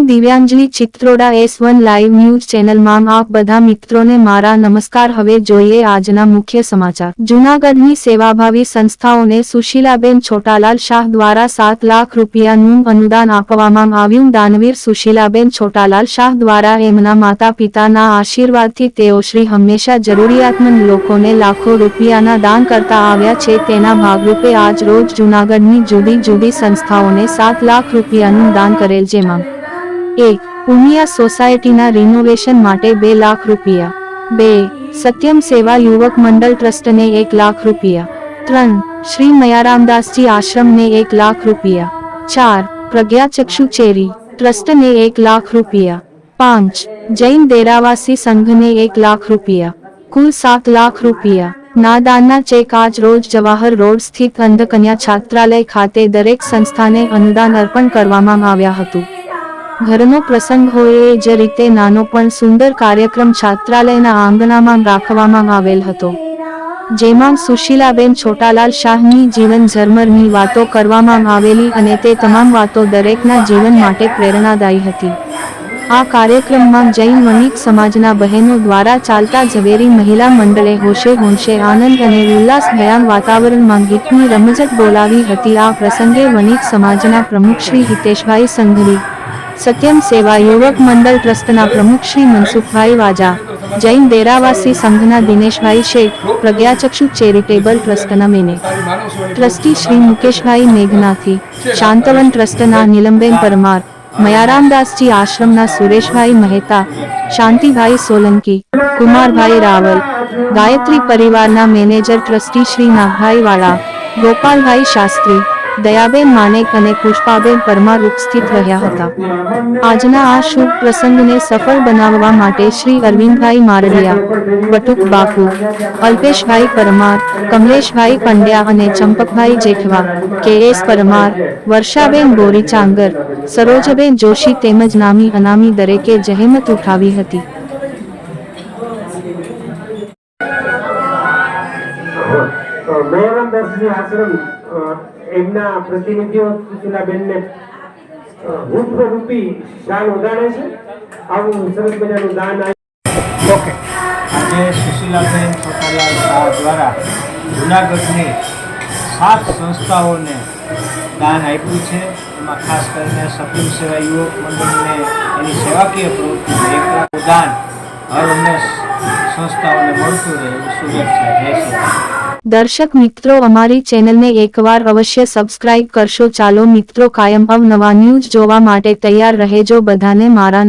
દિવ્યાંજલિ Chitroda S1 live news ચેનલમાં આપ બધા મિત્રોને મારા નમસ્કાર। હવે જોઈએ આજના મુખ્ય સમાચાર। જૂનાગઢની સેવાભાવી સંસ્થાઓને સુશીલાબેન છોટાલાલ શાહ દ્વારા 7 લાખ રૂપિયાનું અનુદાન આપવામાં આવ્યું। દાનવીર સુશીલાબેન છોટાલાલ શાહ દ્વારા એમના માતા પિતાના આશીર્વાદથી તેઓશ્રી હંમેશા જરૂરિયાતમંદ લોકોને લાખો રૂપિયાના દાન કરતા આવ્યા છે। તેના ભાગરૂપે આજ રોજ જૂનાગઢની જુદી જુદી સંસ્થાઓને 7 લાખ રૂપિયાનું દાન કરેલ, જેમાં 1. ઉમિયા સોસાયટીના રિનોવેશન માટે 2 લાખ રૂપિયા, 2. સત્યમ સેવા યુવક મંડળ ટ્રસ્ટને 1 લાખ રૂપિયા, 3. શ્રી મયારામદાસજી આશ્રમને 1 લાખ રૂપિયા, 4. પ્રજ્ઞાચક્ષુ ચેરી ટ્રસ્ટને 1 લાખ રૂપિયા, 5. જૈન દેરાવાસી સંઘને 1 લાખ રૂપિયા, કુલ 7 લાખ રૂપિયા ના દાનના ચેક આજ રોજ જવાહર રોડ સ્થિત અંધકન્યા છાત્રાલય ખાતે દરેક સંસ્થાને અનુદાન અર્પણ કરવામાં આવ્યા હતું। ઘરનો પ્રસંગ હોય એ જ રીતે નાનો પણ સુંદર કાર્યક્રમ છાત્રાલયના આંગણામાં રાખવામાં આવેલ હતો, જેમાં સુશીલાબેન છોટાલાલ શાહની જીવન ઝરમરની વાતો કરવામાં આવેલી અને તે તમામ વાતો દરેકના જીવન માટે પ્રેરણાદાયી હતી। આ કાર્યક્રમમાં જૈન વણિક સમાજના બહેનો દ્વારા ચાલતા ઝવેરી મહિલા મંડળે હોશે હોંશે આનંદ અને ઉલ્લાસ ભયાન વાતાવરણમાં ગીતની રમઝટ બોલાવી હતી। આ પ્રસંગે વણિક સમાજના પ્રમુખ શ્રી હિતેશભાઈ સંઘવી, સત્યમ સેવા યુવક મંડળ ટ્રસ્ટના પ્રમુખ શ્રી મનસુખભાઈ વાજા, જૈન દેરાવાસી સંઘના દિનેશભાઈ શેઠ, પ્રજ્ઞાચક્ષુ ચેરિટેબલ ટ્રસ્ટના ટ્રસ્ટી શ્રી મુકેશભાઈ મેઘનાથી, શાંતવન ટ્રસ્ટના નીલમબેન પરમાર, મયારામદાસજી આશ્રમના સુરેશભાઈ મહેતા, શાંતિભાઈ સોલંકી, કુમારભાઈ રાવલ, ગાયત્રી પરિવારના મેનેજર ટ્રસ્ટી શ્રી નાગભાઈ વાળા, ગોપાલભાઈ શાસ્ત્રી, દયાબેન માનેક અને પુષ્પાબેન પરમાર ઉપસ્થિત રહ્યા હતા। આજના આ શુભ પ્રસંગને સફળ બનાવવા માટે શ્રી અરવિંદભાઈ મારડિયા, બટુક બાપુ, અલ્પેશભાઈ પરમાર, કમલેશભાઈ પંડ્યા અને ચંપકભાઈ જેઠવા, KS પરમાર, વર્ષાબેન બોરીચાંગર, સરોજબેન જોશી તેમજ નામી અનામી દરેકે જહેમત ઉઠાવી હતી। એમના પ્રતિનિધિઓ સુશીલાબેનને રૂપી દાન ઉગાડે છે। આવું સરસ મજાનું દાન ઓકે। આજે સુશીલાબેન છોટાલાલ શાહ દ્વારા જૂનાગઢની 7 સંસ્થાઓને દાન આપ્યું છે। એમાં ખાસ કરીને સત્યમ સેવા યુવક મંડળને એની સેવાકીય પ્રવૃત્તિમાં 1 લાખ દાન હર હંમેશ સંસ્થાઓને મળતું રહે એવી શુભેચ્છા। જય શ્રી રામ। દર્શક મિત્રો, અમારી ચેનલને એકવાર અવશ્ય સબસ્ક્રાઇબ કરશો। ચાલો મિત્રો, કાયમ અવનવા ન્યૂઝ જોવા માટે તૈયાર રહેજો। બધાને મારા